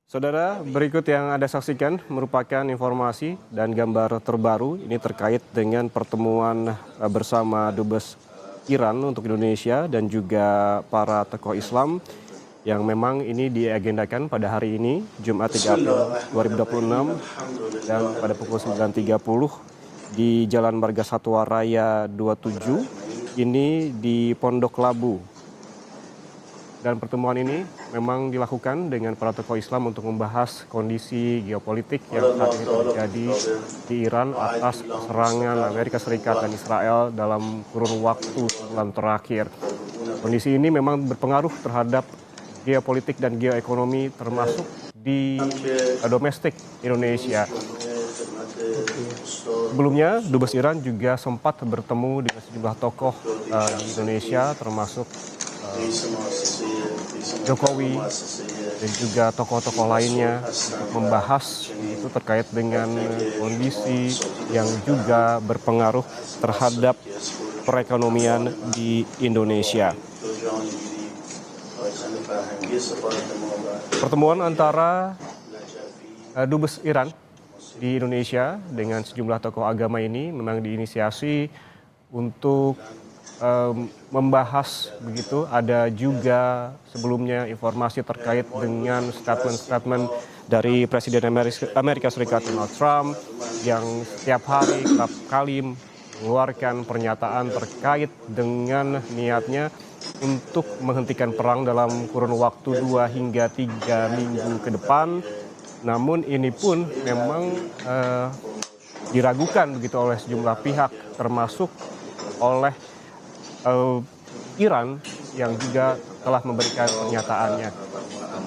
Saudara, berikut yang Anda saksikan merupakan informasi dan gambar terbaru ini terkait dengan pertemuan bersama Dubes Iran untuk Indonesia dan juga para tokoh Islam yang memang ini diagendakan pada hari ini, Jumat 3 April 2026 dan pada pukul 9.30 di Jalan Marga Satwa Raya 27, ini di Pondok Labu. Dan pertemuan ini memang dilakukan dengan para tokoh Islam untuk membahas kondisi geopolitik yang saat ini terjadi di Iran atas serangan Amerika Serikat dan Israel dalam kurun waktu sebulan terakhir. Kondisi ini memang berpengaruh terhadap geopolitik dan geoekonomi termasuk di domestik Indonesia. Sebelumnya, Dubes Iran juga sempat bertemu dengan sejumlah tokoh di Indonesia termasuk Jokowi dan juga tokoh-tokoh lainnya untuk membahas itu terkait dengan kondisi yang juga berpengaruh terhadap perekonomian di Indonesia. Pertemuan antara Dubes Iran di Indonesia dengan sejumlah tokoh agama ini memang diinisiasi untuk membahas begitu. Ada juga sebelumnya informasi terkait dengan statement-statement dari Presiden Amerika Serikat Donald Trump yang setiap hari kerap kali mengeluarkan pernyataan terkait dengan niatnya untuk menghentikan perang dalam kurun waktu 2 hingga 3 minggu ke depan. Namun ini pun memang diragukan begitu oleh sejumlah pihak termasuk oleh Iran yang juga telah memberikan pernyataannya.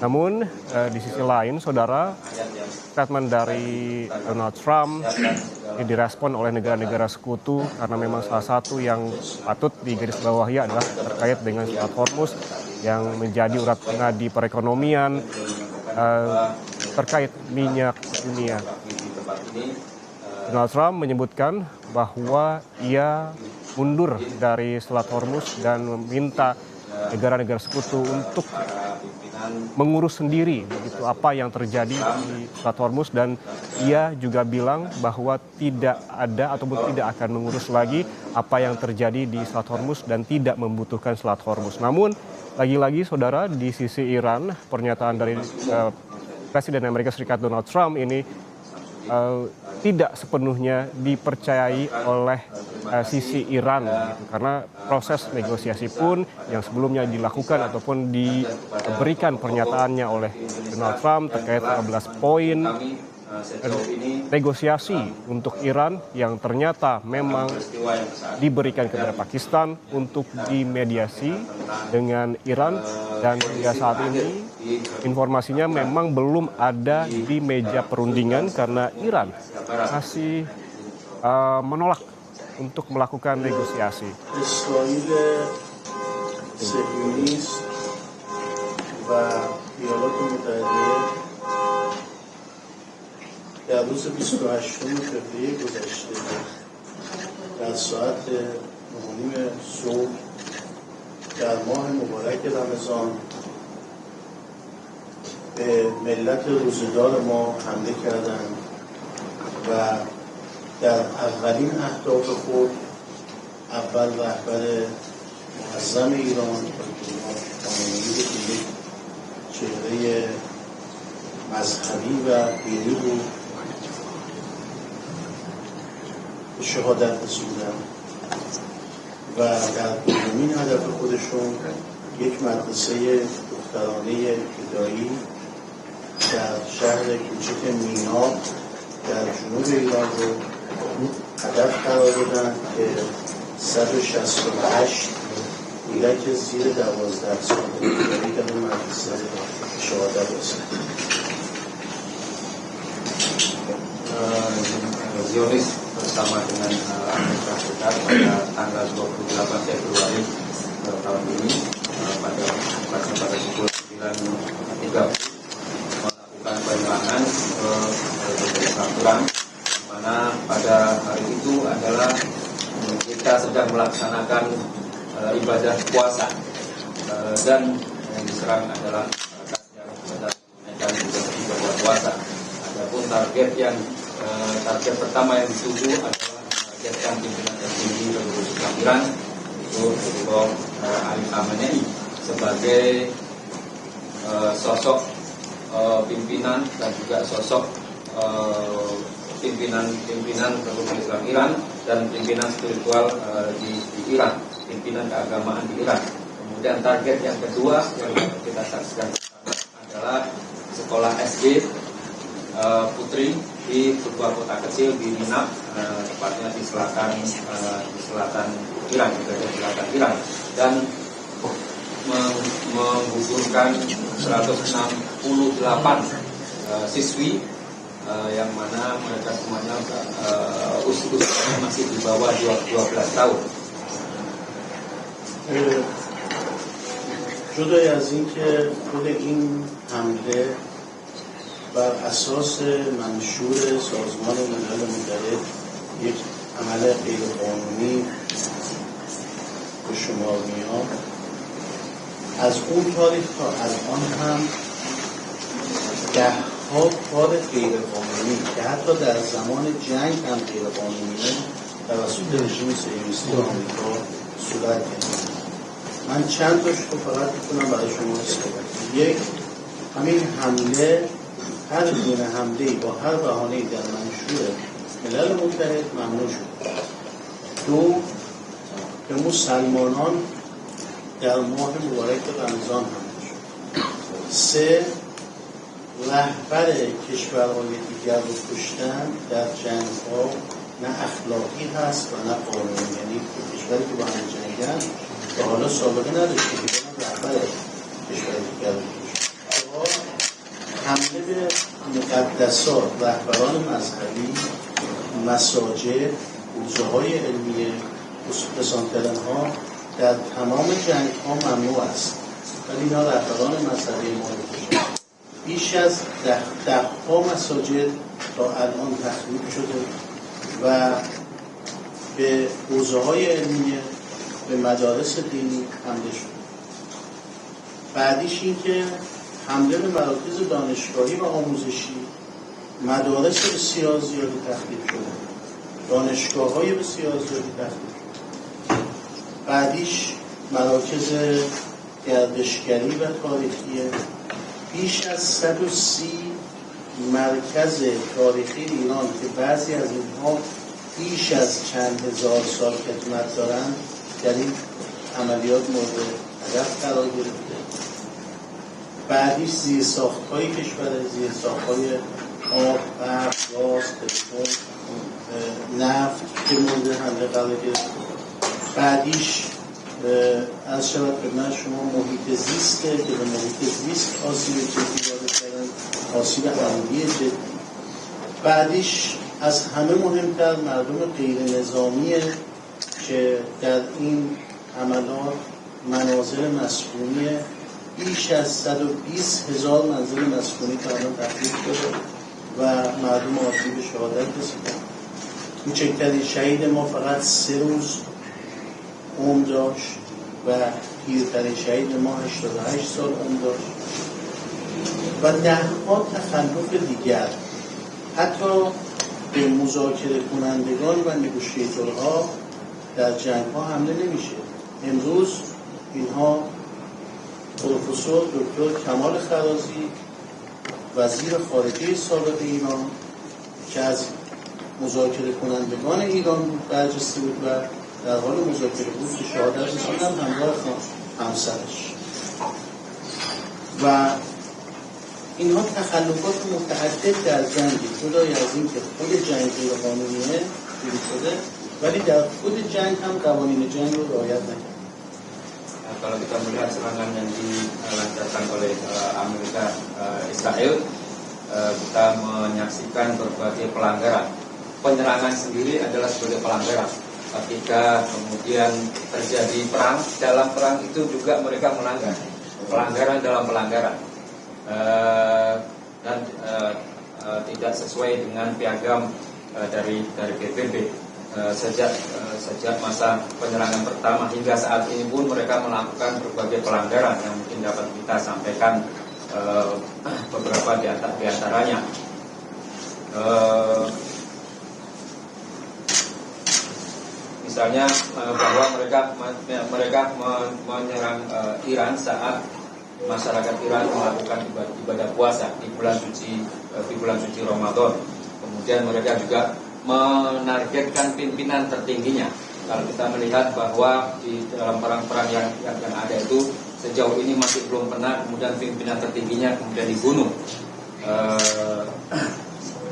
Namun di sisi lain, saudara, statement dari Donald Trump ini direspon oleh negara-negara sekutu karena memang salah satu yang patut digarisbawahi adalah terkait dengan Selat Hormuz yang menjadi urat nadi perekonomian terkait minyak dunia. Donald Trump menyebutkan bahwa ia mundur dari Selat Hormuz dan meminta negara-negara sekutu untuk mengurus sendiri begitu apa yang terjadi di Selat Hormuz, dan ia juga bilang bahwa tidak ada ataupun tidak akan mengurus lagi apa yang terjadi di Selat Hormuz dan tidak membutuhkan Selat Hormuz. Namun lagi-lagi saudara, di sisi Iran, pernyataan dari Presiden Amerika Serikat Donald Trump ini tidak sepenuhnya dipercayai oleh sisi Iran gitu, karena proses negosiasi pun yang sebelumnya dilakukan ataupun diberikan pernyataannya oleh Donald Trump terkait 15 poin negosiasi untuk Iran yang ternyata memang diberikan kepada Pakistan untuk dimediasi dengan Iran, dan hingga saat ini informasinya memang belum ada di meja perundingan karena Iran masih menolak untuk melakukan negosiasi. در روز 28 فوریه گذشته در ساعت 9:30 صبح در ماه مبارک رمضان به ملت روزدار ما حمله کردند و در اولین اهداف خود اول رهبر معظم ایران خامنه‌ای رو که یک چهره مذهبی و دینی بود شهادت رسوندن و در دومین هدف خودشون یک مدرسه دخترانه ابتدایی در شهر کوچک میناب در جنوب ایران رو هدف قرار دادن که 168 کودک زیر 12 سال در اون مدرسه شهادت رسوندن. Zionis bersama dengan Amerika Serikat pada tanggal 28 Februari tahun ini pada pukul 9.30 melakukan penyerangan ke peraturan, yang mana pada hari itu adalah kita sedang melaksanakan ibadah puasa, dan yang diserang adalah masyarakat yang sedang menunaikan ibadah target pertama yang dituju adalah menargetkan pimpinan tertinggi Republik Islam Iran, itu Ayatollah Ali Khamenei, sebagai sosok pimpinan dan juga sosok pimpinan Republik Islam Iran dan pimpinan spiritual di Iran, pimpinan keagamaan di Iran. Kemudian target yang kedua yang kita saksikan adalah sekolah SD putri di sebuah kota kecil di Minab, tepatnya di selatan Iran, di bagian selatan Iran, dan menggugurkan 168 siswi yang mana mereka semuanya usianya masih di bawah 12 tahun. جدای از اینکه خود این حمله بر اساس منشور سازمان ملل متحد یک عمل غیرقانونی به شمار میاد، از اون تاریخ تا الان هم ده‌ها کار غیرقانونی که حتی در زمان جنگ هم غیرقانونیه توسط رژیم صهیونیستی آمریکا صورت گرفت. من چند تاش رو فقط میتونم برای شما صحبت. یک، همین حمله، هر گونه حمله‌ای با هر بهانه‌ای در منشور ملل متحد ممنوع شد. دو، به مسلمانان در ماه مبارک رمضان حمله شد. سه، رهبر کشورهای دیگر رو کشتن در جنگ‌ها نه اخلاقی هست و نه قانونی، یعنی کشوری که با هم جنگن که حالا سابقه نداشته که رهبر کشور دیگر رو کشتن. حمله به مقدسات، رهبران مذهبی، مساجد، حوزه‌های علمیه، پسانترن‌ها در تمام جنگ‌ها ممنوع است، ولی اینا رهبران مذهبی ما رو کشتن. بیش از ده‌ها مساجد تا الان تخریب شده و به حوزه‌های علمیه، به مدارس دینی حمله شده. بعدیش این که حمله به مراکز دانشگاهی و آموزشی، مدارس بسیار زیادی تخریب شده، دانشگاه‌های بسیار زیادی تخریب شده. بعدیش مراکز گردشگری و تاریخیه. بیش از 130 مرکز تاریخی ایران که بعضی از اینها بیش از چند هزار سال خدمت دارند در این عملیات مورد هدف قرار گرفته. بعدیش زیرساخت‌های کشور، زیرساخت‌های آب، برق، گاز، تلفن، نفت که مورد حمله قرار گرفته. بعدیش از شود خدمت شما محیط زیسته که به محیط زیست آسیب جدی وارد کردن، آسیب عمودی جدی. بعدیش از همه مهمتر مردم غیر نظامیه که در این عملات منازل مسکونی بیش از 120,000 منزل مسکونی تا الان تخریب شده و مردم عادی به شهادت رسیدن. کوچکترین شهید ما فقط 3 روز عمر داشت و پیرترین شهید ما 88 سال عمر داشت و ده‌ها تخلف دیگر. حتی به مذاکره کنندگان و نگوشیتورها در جنگ ها حمله نمیشه. امروز اینها پروفسور دکتر کمال خرازی، وزیر خارجه سابق ایران که از مذاکره کنندگان ایران بود، برجسته بود و در حال مذاکره بود که شهادت رسیدن همراه همسرش. و اینها تخلفات متعدد در جنگ، جدای از این که خود جنگ غیرقانونیه شروع شده ولی در خود جنگ هم قوانین جنگ رو رعایت نکرد. Kalau kita melihat serangan yang dilancarkan oleh Amerika Israel, kita menyaksikan berbagai pelanggaran. Penyerangan sendiri adalah sebagai pelanggaran. Ketika kemudian terjadi perang, dalam perang itu juga mereka melanggar. Pelanggaran dalam pelanggaran. Dan tidak sesuai dengan piagam dari PBB. Sejak masa penyerangan pertama hingga saat ini pun mereka melakukan berbagai pelanggaran yang mungkin dapat kita sampaikan beberapa di antaranya. misalnya bahwa mereka menyerang Iran saat masyarakat Iran melakukan ibadah puasa di bulan suci Ramadan. Kemudian mereka juga menargetkan pimpinan tertingginya. Kalau kita melihat bahwa di dalam perang-perang yang ada itu sejauh ini masih belum pernah kemudian pimpinan tertingginya kemudian dibunuh.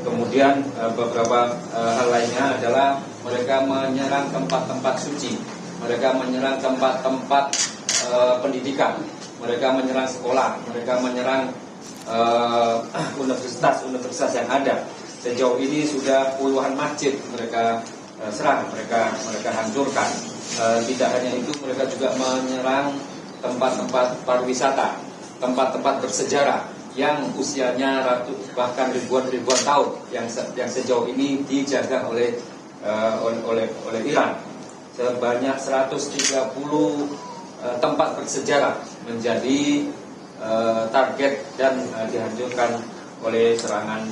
Kemudian beberapa hal lainnya adalah mereka menyerang tempat-tempat suci, mereka menyerang tempat-tempat pendidikan, mereka menyerang sekolah, mereka menyerang universitas yang ada. Sejauh ini sudah puluhan masjid mereka serang, mereka hancurkan. Tidak hanya itu, mereka juga menyerang tempat-tempat pariwisata, tempat-tempat bersejarah yang usianya bahkan ribuan tahun yang sejauh ini dijaga oleh Iran. Sebanyak 130 tempat bersejarah menjadi target dan dihancurkan oleh serangan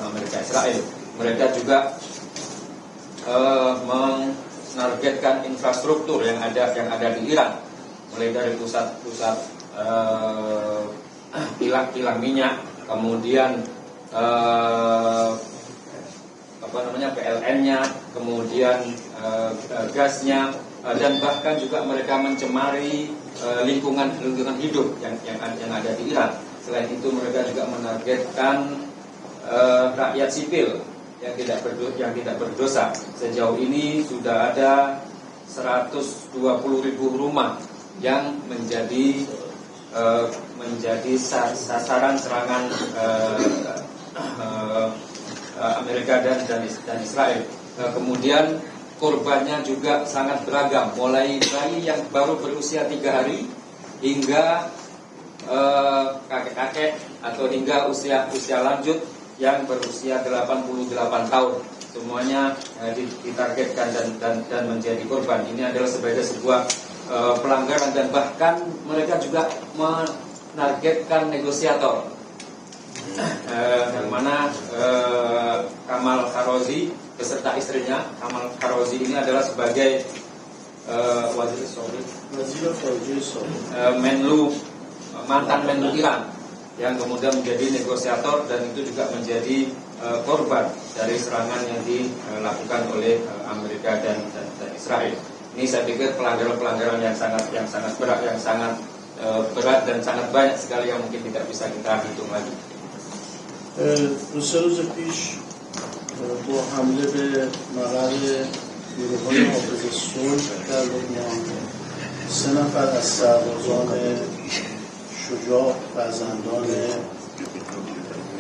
Amerika Israel. Mereka juga menargetkan infrastruktur yang ada di Iran, mulai dari pusat-pusat kilang minyak, kemudian PLN-nya, kemudian gasnya, dan bahkan juga mereka mencemari lingkungan hidup yang ada di Iran. Selain itu mereka juga menargetkan rakyat sipil yang tidak berdosa. Sejauh ini sudah ada 120.000 rumah yang menjadi sasaran serangan Amerika dan Israel. Kemudian korbannya juga sangat beragam, mulai bayi yang baru berusia 3 hari hingga kakek-kakek atau hingga usia lanjut yang berusia 88 tahun. Semuanya ditargetkan dan menjadi korban. Ini adalah sebagai sebuah pelanggaran, dan bahkan mereka juga menargetkan negosiator, yang mana Kamal Kharozi beserta istrinya. Kamal Kharozi ini adalah sebagai mantan Menlu Iran yang kemudian menjadi negosiator, dan itu juga menjadi korban dari serangan yang dilakukan oleh Amerika dan Israel. Ini saya pikir pelanggaran-pelanggaran yang sangat berat, berat dan sangat banyak sekali yang mungkin tidak bisa kita hitung lagi. روز پیش با حمله به مقر نیروهای حافظ صلح در لبنان 3 نفر از سربازان شجاع فرزندان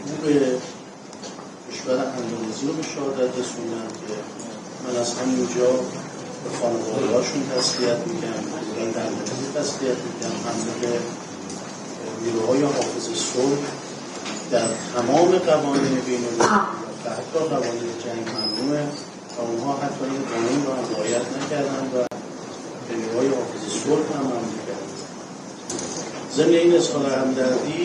او به کشور اندونزی رو به شهادت رسوندن که من از همینجا به خانواده‌هاشون تسلیت میگم، دولت اندونزی تسلیت میگم. حمله به نیروهای حافظ صلح در تمام قوانین بین‌المللی و حتی قوانین جنگ ممنوعه و اونها حتی این قانون رو هم رعایت نکردن و به نیروهای حافظ صلح هم حمله کردن. ضمن این اظهار همدردی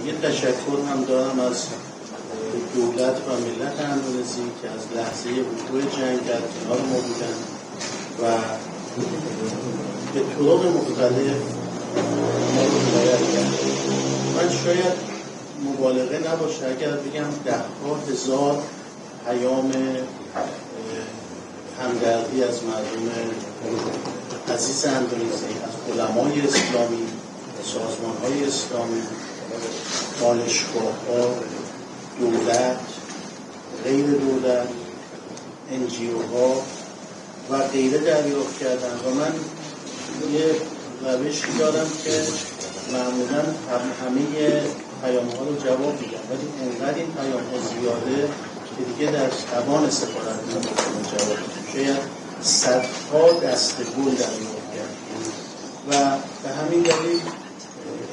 یه تشکر هم دارم از دولت و ملت اندونزی که از لحظه وقوع جنگ در کنار ما بودن و به طرق مختلف ما رو حمایت کردن. من شاید مبالغه نباشه اگر بگم 10,000 پیام همدردی از مردم عزیز اندونزی، از علمای اسلامی، سازمان‌های اسلامی، دانشگاه‌ها، دولت، غیر دولت، NGO‌ها و غیره دریافت کردن و من یه روشی دارم که معمولاً همه پیام‌ها رو جواب میدم، ولی انقدر این پیام‌ها زیاده که دیگه در توان سفارت نمی‌تونم جواب بدم. شاید صدها دسته گل دریافت کردیم و به همین دلیل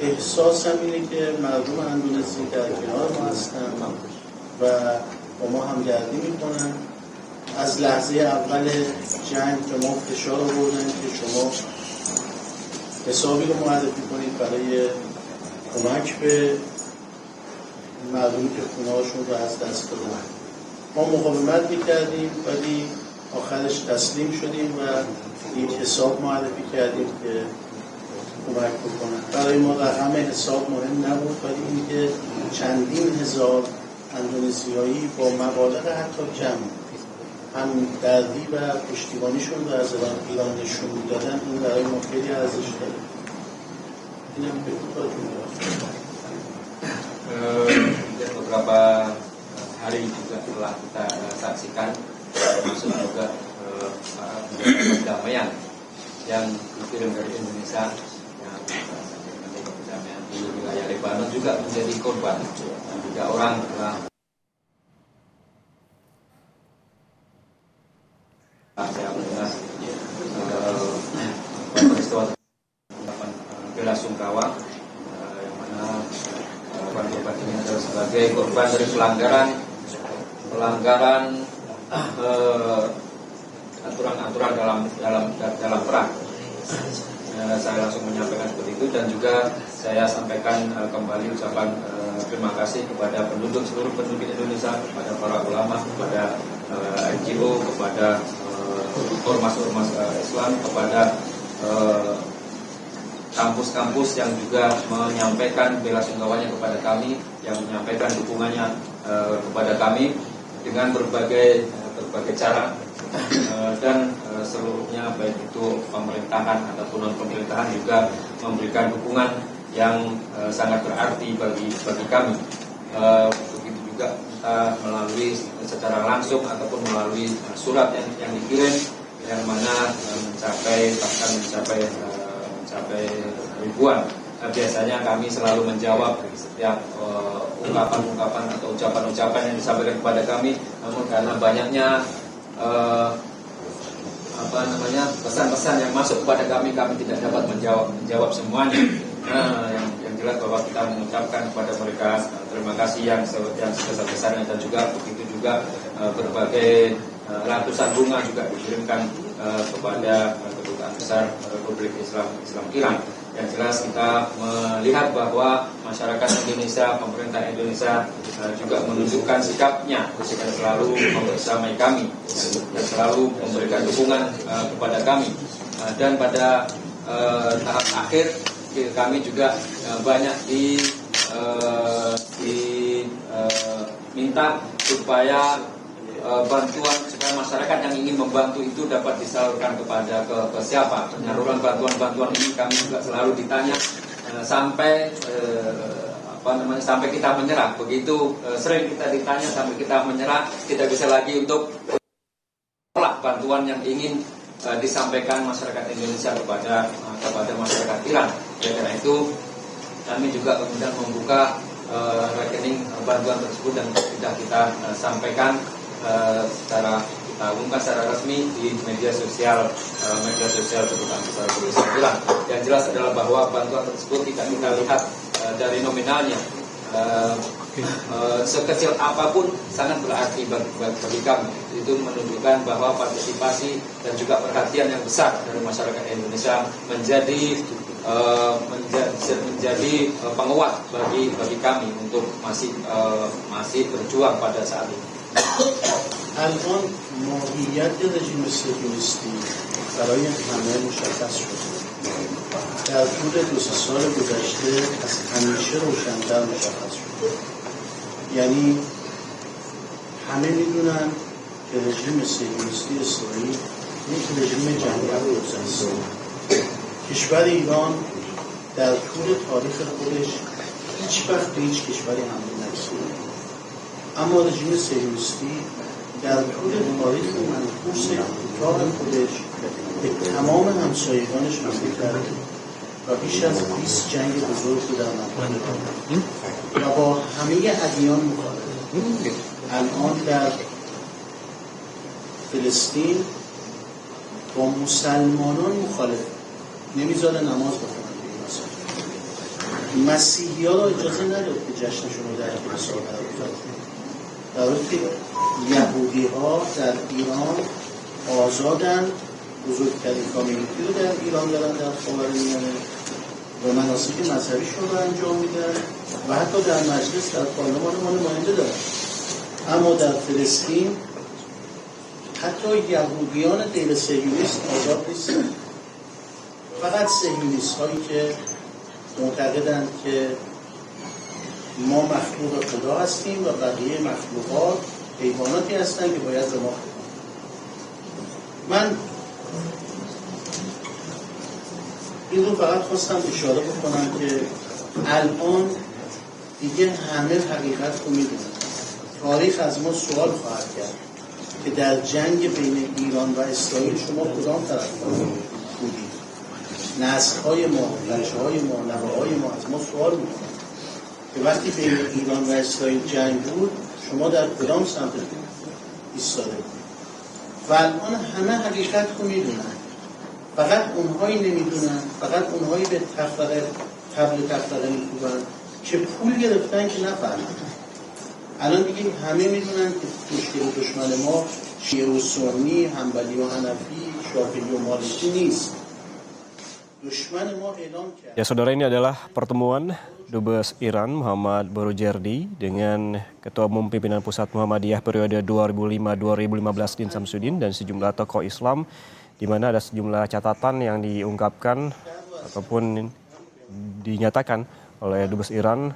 احساسم اینه که مردم اندونزی در کنار ما هستن و با ما همدردی میکنن. از لحظه اول جنگ به ما فشار آوردن که شما حسابی رو معرفی کنید برای کمک به مردمی که خونه‌هاشون رو از دست دادن. ما مقاومت میکردیم ولی آخرش تسلیم شدیم و یک حساب معرفی کردیم که کمک بکنن. برای ما رقم حساب مهم نبود ولی اینکه چندین هزار اندونزیایی با مبالغ حتی کم هم دردی و پشتیبانیشون رو از ایران نشون دادن، این برای ما خیلی ارزش داره. اینم به کوتاهتون beberapa hari juga telah kita saksikan, termasuk juga perdamaian yang dikirim dari Indonesia, yang perdamaian di wilayah Lebanon juga menjadi korban. 3 orang telah saya mendengar peristiwa bela sungkawa yang mana korban ini adalah sebagai korban dari pelanggaran aturan-aturan dalam perang. Saya langsung menyampaikan seperti itu dan juga saya sampaikan kembali ucapan terima kasih kepada seluruh penduduk Indonesia, kepada para ulama, kepada NGO, kepada ormas-ormas Islam, kepada kampus-kampus yang juga menyampaikan bela sungkawanya kepada kami, yang menyampaikan dukungannya kepada kami dengan berbagai cara, dan seluruhnya baik itu pemerintahan ataupun non pemerintahan juga memberikan dukungan yang sangat berarti bagi kami. Begitu juga kita melalui secara langsung ataupun melalui surat yang dikirim, yang mana mencapai ribuan. Biasanya kami selalu menjawab setiap ungkapan-ungkapan atau ucapan-ucapan yang disampaikan kepada kami. Namun karena banyaknya pesan-pesan yang masuk kepada kami tidak dapat menjawab semuanya. Yang jelas bahwa kita mengucapkan kepada mereka terima kasih yang sebesar-besarnya, dan juga begitu juga berbagai ratusan bunga juga dikirimkan kepada Kedutaan Besar Republik Islam Iran. Yang jelas kita melihat bahwa masyarakat Indonesia, pemerintah Indonesia juga menunjukkan sikapnya jika selalu membersamai kami dan selalu memberikan dukungan kepada kami. Dan pada tahap akhir kami juga banyak diminta supaya bantuan, supaya masyarakat yang ingin membantu itu dapat disalurkan kepada ke siapa. Penyaluran bantuan ini kami juga selalu ditanya sampai kita menyerah. Begitu sering kita ditanya sampai kita menyerah, tidak bisa lagi untuk menolak bantuan yang ingin disampaikan masyarakat Indonesia kepada masyarakat Iran. Karena itu kami juga kemudian membuka rekening bantuan tersebut dan sudah kita sampaikan kita umumkan secara resmi di media sosial Kedutaan Besar Republik Iran. Yang jelas adalah bahwa bantuan tersebut tidak kita lihat dari nominalnya, sekecil apapun sangat berarti bagi kami. Itu menunjukkan bahwa partisipasi dan juga perhatian yang besar dari masyarakat Indonesia menjadi penguat bagi kami untuk masih berjuang pada saat ini. الان ماهیت رژیم صهیونیستی برای همه مشخص شده. در طول 2 سال گذشته از همیشه روشن‌تر مشخص شده. یعنی همه میدونن که رژیم صهیونیستی اسرائیل یک رژیم جنگی است. کشور ایران در طول تاریخ خودش هیچ وقت به هیچ کشوری حمله نکرده. اما رژیم صهیونیستی در طول تاریخ منحوس کوتاه خودش به تمام همسایگانش حمله کرده و بیش از 20 جنگ بزرگ رو در منطقه و با همه ادیان مخالفه. الان در فلسطین با مسلمانان مخالفه، نمیذاره نماز بخونن. مسیحی ها را اجازه نداد که جشنشون رو در کلیسا برگزار کنن، در حالی که یهودی ها در ایران آزادن، بزرگترین کامیونیتی رو در ایران دارن در خاورمیانه و و مناسک مذهبیشون رو انجام میدن و حتی در مجلس در پارلمان ما نماینده دارن. اما در فلسطین حتی یهودیان غیر صهیونیست آزاد نیستن. فقط صهیونیست هایی که معتقدند که ما مخلوق خدا هستیم و بقیه مخلوقات حیواناتی هستند که باید به ما خدمت کنند. من این رو فقط خواستم اشاره بکنم که الان دیگه همه حقیقت رو میدونن. تاریخ از ما سوال خواهد کرد که در جنگ بین ایران و اسرائیل شما کدام طرف بودید؟ نسل‌های ما، بچه‌های ما، نوه‌های ما از ما سوال میکنن که وقتی بین ایران و اسرائیل جنگ بود شما در کدام سمت ایستاده بودید؟ و الان همه حقیقت رو میدونن. فقط اونهایی نمیدونن، فقط اونهایی به تفرقه میکوبن که پول گرفتن که نفهمن. الان دیگه همه میدونن که مشکل دشمن ما شیعه و سنی، حنبلی و حنفی، شافعی و مالکی نیست. دشمن ما اعلام کرد. Ya saudara, ini adalah pertemuan Dubes Iran Muhammad Barojerdi dengan Ketua Umum Pimpinan Pusat Muhammadiyah periode 2005-2015 Din Samsudin dan sejumlah tokoh Islam, di mana ada sejumlah catatan yang diungkapkan ataupun dinyatakan oleh Dubes Iran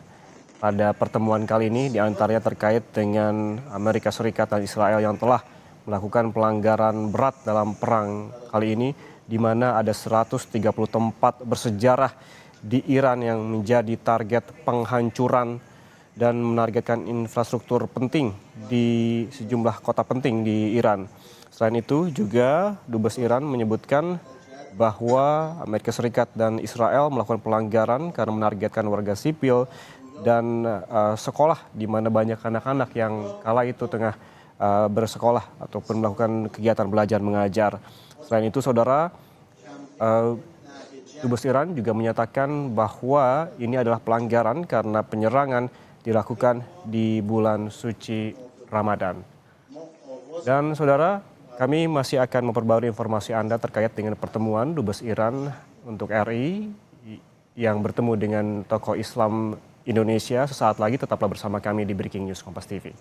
pada pertemuan kali ini, diantaranya terkait dengan Amerika Serikat dan Israel yang telah melakukan pelanggaran berat dalam perang kali ini, di mana ada 130 tempat bersejarah di Iran yang menjadi target penghancuran dan menargetkan infrastruktur penting di sejumlah kota penting di Iran. Selain itu juga Dubes Iran menyebutkan bahwa Amerika Serikat dan Israel melakukan pelanggaran karena menargetkan warga sipil dan sekolah, di mana banyak anak-anak yang kala itu tengah bersekolah ataupun melakukan kegiatan belajar mengajar. Selain itu, saudara, Dubes Iran juga menyatakan bahwa ini adalah pelanggaran karena penyerangan dilakukan di bulan suci Ramadan. Dan saudara, kami masih akan memperbarui informasi Anda terkait dengan pertemuan Dubes Iran untuk RI yang bertemu dengan tokoh Islam Indonesia. Sesaat lagi tetaplah bersama kami di Breaking News Kompas TV.